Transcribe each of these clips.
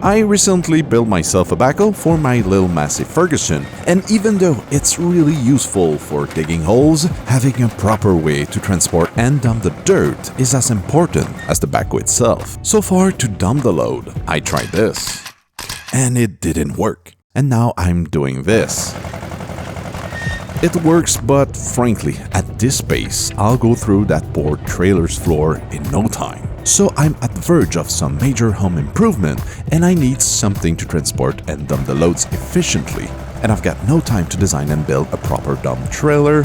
I recently built myself a backhoe for my little massive Ferguson, and even though it's really useful for digging holes, having a proper way to transport and dump the dirt is as important as the backhoe itself. So far to dump the load, I tried this, and it didn't work. And now I'm doing this. It works, but frankly, at this pace, I'll go through that poor trailer's floor in no time. So I'm at the verge of some major home improvement, and I need something to transport and dump the loads efficiently. And I've got no time to design and build a proper dump trailer.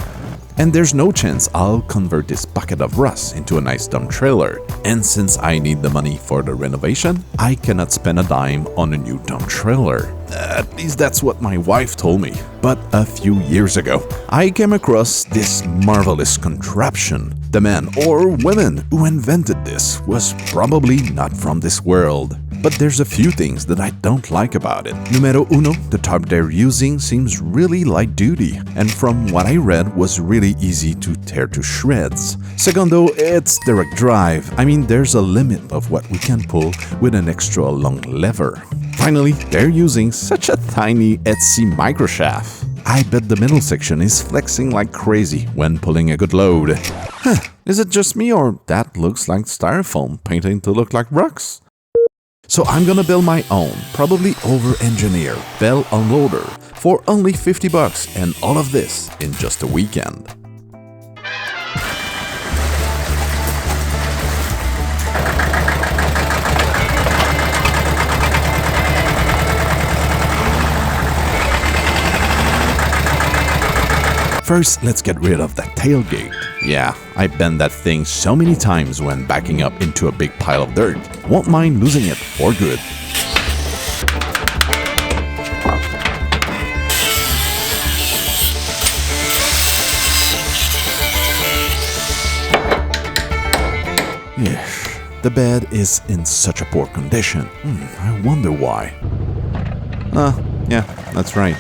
And there's no chance I'll convert this bucket of rust into a nice dump trailer. And since I need the money for the renovation, I cannot spend a dime on a new dump trailer. At least that's what my wife told me. But a few years ago, I came across this marvelous contraption. The man or woman who invented this was probably not from this world. But there's a few things that I don't like about it. Numero uno, the top they're using seems really light duty, and from what I read was really easy to tear to shreds. Secondo, it's direct drive. I mean, there's a limit of what we can pull with an extra long lever. Finally, they're using such a tiny Etsy microshaft. I bet the middle section is flexing like crazy when pulling a good load. Is it just me, or that looks like styrofoam painted to look like rocks? So I'm gonna build my own, probably over-engineered bell unloader for only $50, and all of this in just a weekend. First, let's get rid of that tailgate. Yeah, I bent that thing so many times when backing up into a big pile of dirt. Won't mind losing it for good. Yes, the bed is in such a poor condition. I wonder why. Yeah, that's right.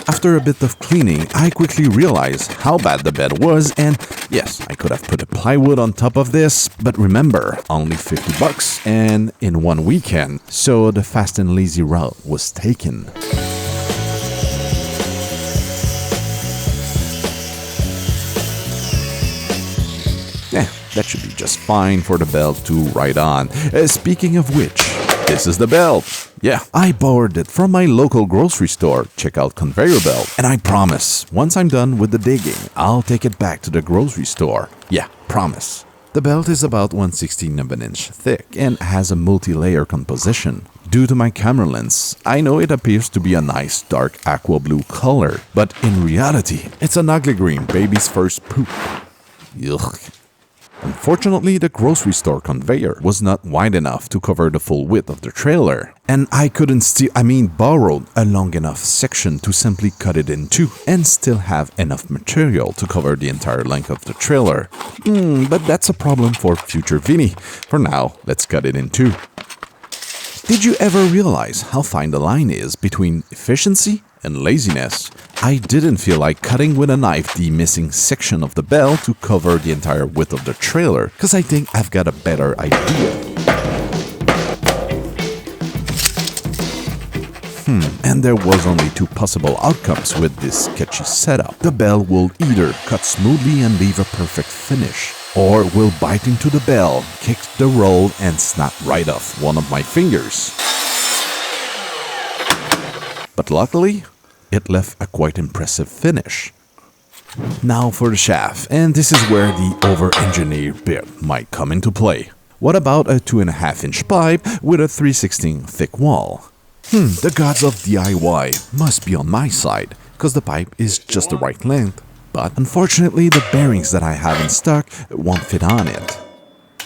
After a bit of cleaning, I quickly realized how bad the bed was, and yes, I could have put a plywood on top of this, but remember, only $50 and in one weekend, so the fast and lazy route was taken. That should be just fine for the belt to ride on. Speaking of which, this is the belt. Yeah, I borrowed it from my local grocery store. Check out conveyor belt. And I promise, once I'm done with the digging, I'll take it back to the grocery store. Yeah, promise. The belt is about 1/16 of an inch thick and has a multi-layer composition. Due to my camera lens, I know it appears to be a nice dark aqua blue color, but in reality, it's an ugly green baby's first poop. Yuck. Unfortunately, the grocery store conveyor was not wide enough to cover the full width of the trailer, and I couldn't borrowed a long enough section to simply cut it in two and still have enough material to cover the entire length of the trailer. But that's a problem for future Viny. For now, let's cut it in two. Did you ever realize how fine the line is between efficiency and laziness? I didn't feel like cutting with a knife the missing section of the bell to cover the entire width of the trailer, because I think I've got a better idea. And there was only two possible outcomes with this sketchy setup. The bell will either cut smoothly and leave a perfect finish, or will bite into the bell, kick the roll, and snap right off one of my fingers. But luckily, it left a quite impressive finish. Now for the shaft, and this is where the over-engineered bit might come into play. What about a 2.5-inch pipe with a 3/16 thick wall? The gods of DIY must be on my side, because the pipe is just the right length. But unfortunately, the bearings that I have in stock won't fit on it.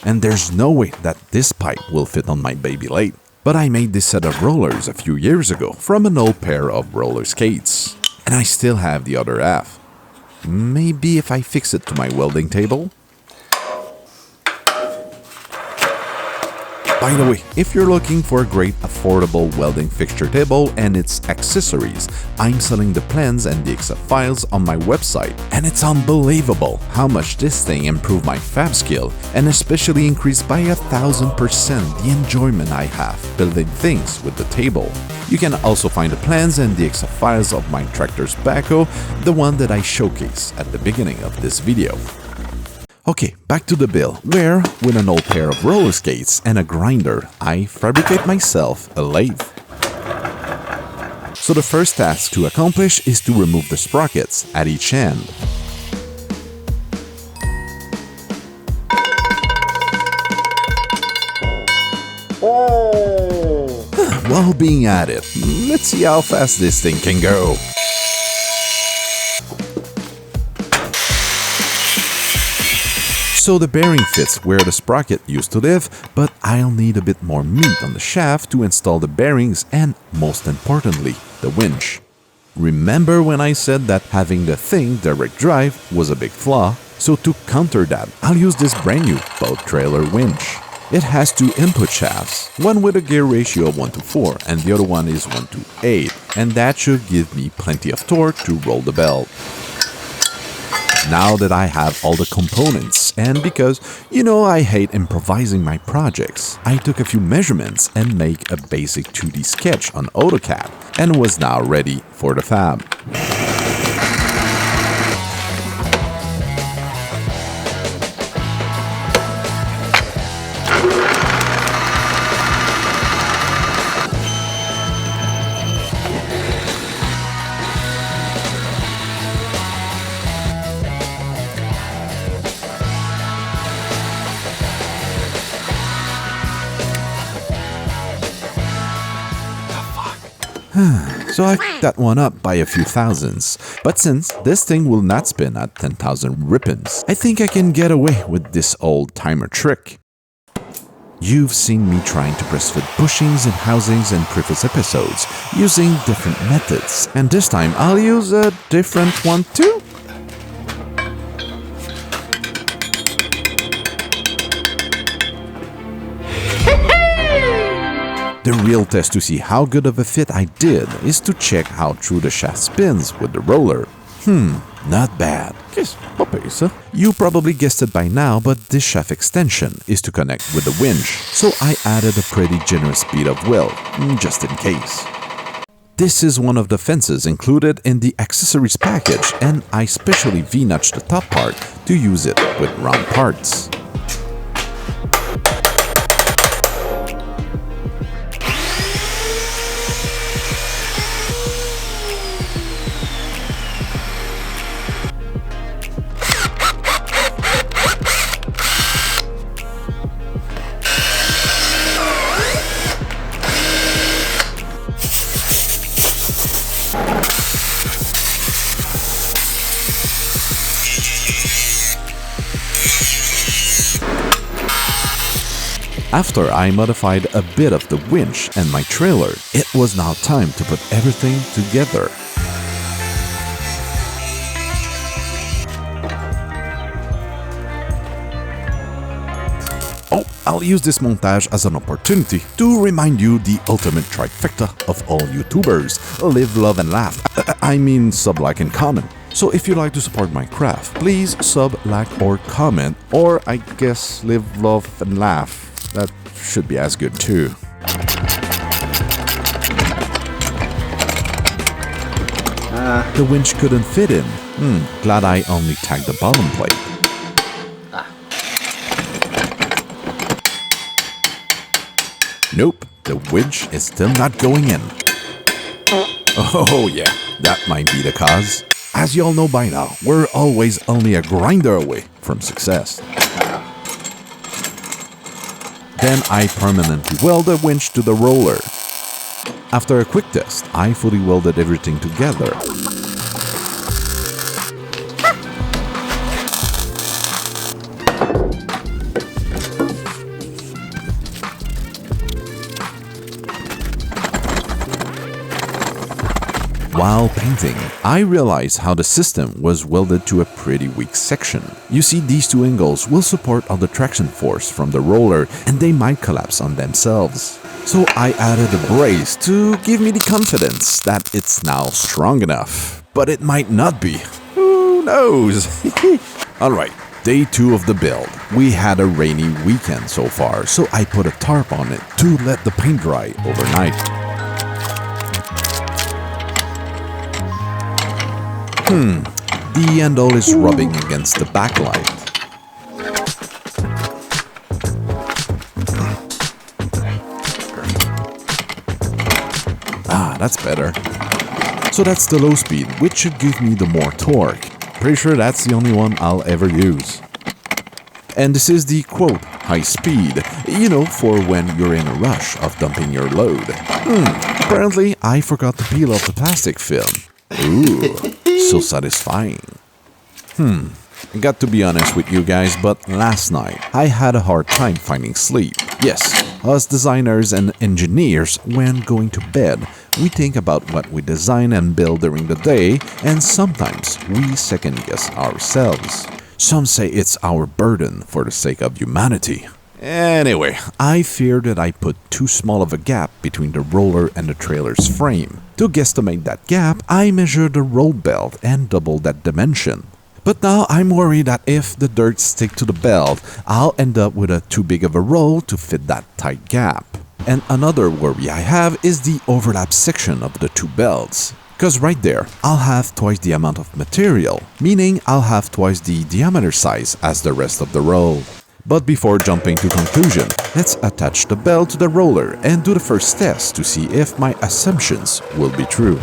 And there's no way that this pipe will fit on my baby lathe. But I made this set of rollers a few years ago from an old pair of roller skates. And I still have the other half. Maybe if I fix it to my welding table? By the way, if you're looking for a great affordable welding fixture table and its accessories, I'm selling the plans and the Excel files on my website, and it's unbelievable how much this thing improved my fab skill and especially increased by 1000% the enjoyment I have building things with the table. You can also find the plans and the Excel files of my tractor's Backhoe, the one that I showcase at the beginning of this video. Okay, back to the build, where, with an old pair of roller skates and a grinder, I fabricate myself a lathe. So the first task to accomplish is to remove the sprockets at each end. While being at it, let's see how fast this thing can go. So the bearing fits where the sprocket used to live, but I'll need a bit more meat on the shaft to install the bearings and, most importantly, the winch. Remember when I said that having the thing direct drive was a big flaw? So to counter that, I'll use this brand new boat trailer winch. It has two input shafts, one with a gear ratio of 1:4 and the other one is 1:8, and that should give me plenty of torque to roll the belt. Now that I have all the components, and because, I hate improvising my projects, I took a few measurements and make a basic 2D sketch on AutoCAD and was now ready for the fab. So I picked that one up by a few thousands. But since this thing will not spin at 10,000 rippins, I think I can get away with this old timer trick. You've seen me trying to press fit bushings and housings in previous episodes, using different methods, and this time I'll use a different one too. The real test to see how good of a fit I did is to check how true the shaft spins with the roller. Not bad. You probably guessed it by now, but this shaft extension is to connect with the winch, so I added a pretty generous speed of weld, just in case. This is one of the fences included in the accessories package, and I specially V-notched the top part to use it with round parts. After I modified a bit of the winch and my trailer, it was now time to put everything together. I'll use this montage as an opportunity to remind you the ultimate trifecta of all YouTubers: live, love, and laugh. I mean sub, like, and comment. So if you'd like to support my craft, please sub, like, or comment, or I guess live, love, and laugh. That should be as good too. The winch couldn't fit in. Glad I only tagged the bottom plate. Nope, the winch is still not going in. Oh yeah, that might be the cause. As you all know by now, we're always only a grinder away from success. Then I permanently weld the winch to the roller. After a quick test, I fully welded everything together. While painting, I realized how the system was welded to a pretty weak section. You see, these two angles will support all the traction force from the roller and they might collapse on themselves. So I added a brace to give me the confidence that it's now strong enough. But it might not be. Who knows? Alright, day 2 of the build. We had a rainy weekend so far, so I put a tarp on it to let the paint dry overnight. The handle is rubbing against the backlight. That's better. So that's the low speed, which should give me the more torque. Pretty sure that's the only one I'll ever use. And this is the quote, high speed, you know, for when you're in a rush of dumping your load. Apparently I forgot to peel off the plastic film. Ooh, so satisfying. I got to be honest with you guys, but last night I had a hard time finding sleep. Yes, us designers and engineers, when going to bed, we think about what we design and build during the day, and sometimes we second guess ourselves. Some say it's our burden for the sake of humanity. Anyway, I fear that I put too small of a gap between the roller and the trailer's frame. To guesstimate that gap, I measured the roll belt and doubled that dimension. But now I'm worried that if the dirt sticks to the belt, I'll end up with a too big of a roll to fit that tight gap. And another worry I have is the overlap section of the two belts. Cause right there, I'll have twice the amount of material, meaning I'll have twice the diameter size as the rest of the roll. But before jumping to conclusion, let's attach the belt to the roller and do the first test to see if my assumptions will be true.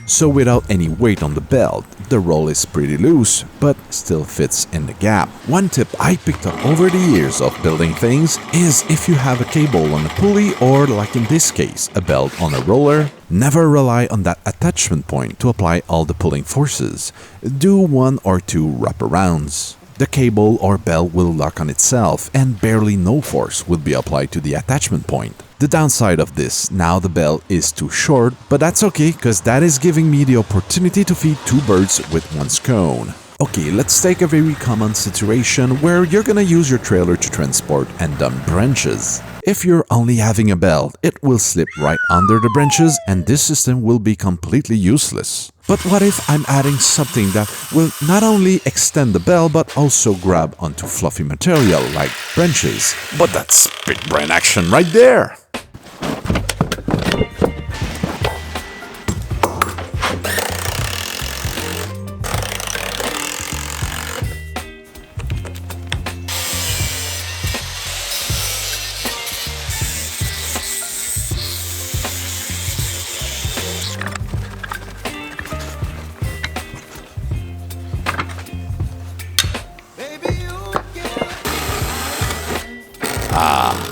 So without any weight on the belt, the roll is pretty loose, but still fits in the gap. One tip I picked up over the years of building things is if you have a cable on a pulley or, like in this case, a belt on a roller, never rely on that attachment point to apply all the pulling forces. Do 1 or 2 wraparounds. The cable or belt will lock on itself and barely no force will be applied to the attachment point. The downside of this, now the belt is too short, but that's okay because that is giving me the opportunity to feed 2 birds with 1 scone. Okay, let's take a very common situation where you're gonna use your trailer to transport and dump branches. If you're only having a belt, it will slip right under the branches and this system will be completely useless. But what if I'm adding something that will not only extend the belt but also grab onto fluffy material like branches? But that's big brain action right there!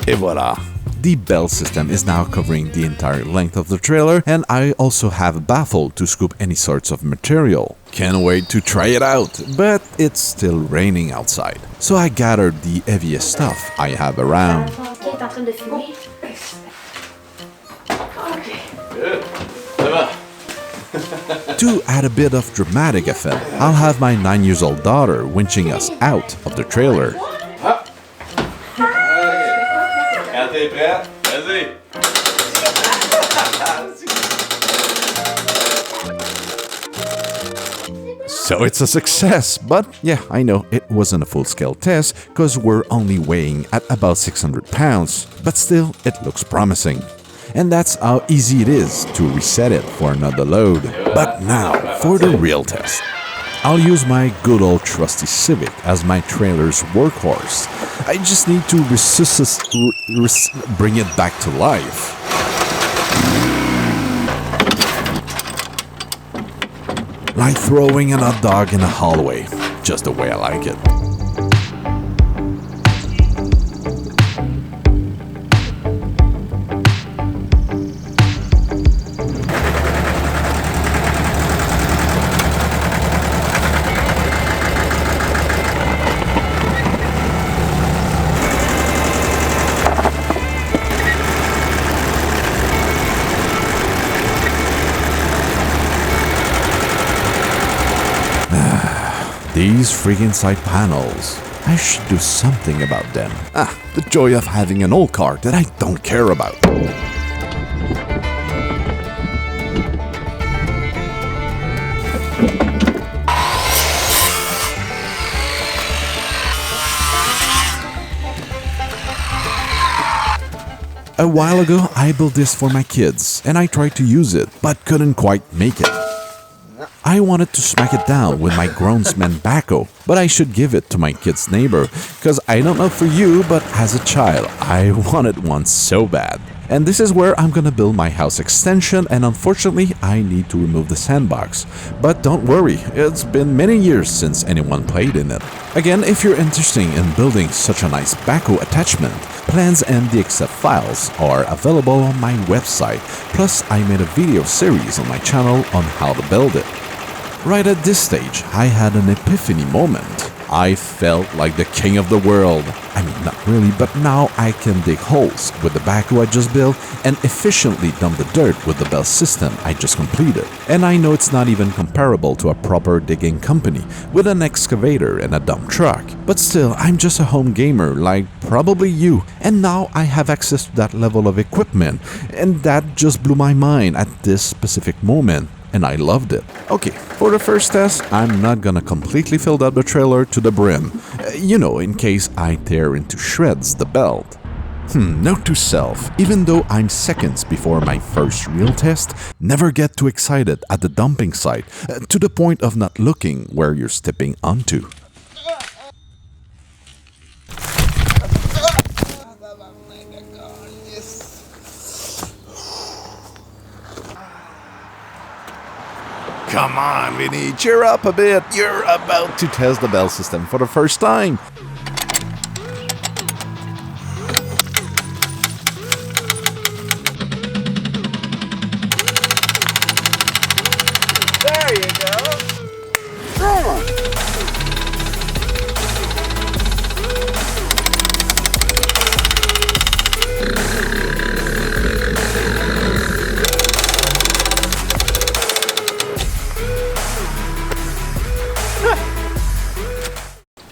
Et voila! The belt system is now covering the entire length of the trailer, and I also have a baffle to scoop any sorts of material. Can't wait to try it out, but it's still raining outside. So I gathered the heaviest stuff I have around. To add a bit of dramatic effect, I'll have my 9-year-old daughter winching us out of the trailer. T'es prête? Vas-y! So it's a success, but yeah, I know it wasn't a full-scale test because we're only weighing at about 600 pounds, but still it looks promising. And that's how easy it is to reset it for another load. But now for the real test. I'll use my good old trusty Civic as my trailer's workhorse. I just need to bring it back to life. Like throwing a hot dog in a hallway, just the way I like it. These freaking side panels. I should do something about them. The joy of having an old car that I don't care about. A while ago, I built this for my kids, and I tried to use it, but couldn't quite make it. I wanted to smack it down with my groundsman Backhoe, but I should give it to my kid's neighbor, cause I don't know for you, but as a child, I wanted one so bad. And this is where I'm gonna build my house extension, and unfortunately, I need to remove the sandbox. But don't worry, it's been many years since anyone played in it. Again, if you're interested in building such a nice Backhoe attachment, plans and DXF files are available on my website, plus I made a video series on my channel on how to build it. Right at this stage, I had an epiphany moment. I felt like the king of the world. I mean, not really, but now I can dig holes with the backhoe I just built and efficiently dump the dirt with the belt system I just completed. And I know it's not even comparable to a proper digging company with an excavator and a dump truck. But still, I'm just a home gamer like probably you, and now I have access to that level of equipment, and that just blew my mind at this specific moment. And I loved it. Okay, for the first test, I'm not gonna completely fill up the trailer to the brim. In case I tear into shreds the belt. Note to self, even though I'm seconds before my first real test, never get too excited at the dumping site, to the point of not looking where you're stepping onto. Come on, Viny, cheer up a bit. You're about to test the bell system for the first time. There you go. There.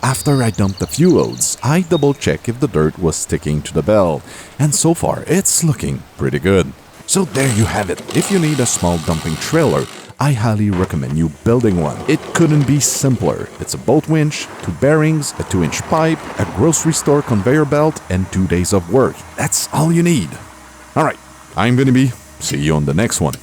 After I dumped a few loads, I double checked if the dirt was sticking to the belt, and so far it's looking pretty good. So there you have it. If you need a small dumping trailer, I highly recommend you building one. It couldn't be simpler. It's a bolt winch, 2 bearings, a 2-inch pipe, a grocery store conveyor belt, and 2 days of work. That's all you need. Alright, I'm Viny. See you on the next one.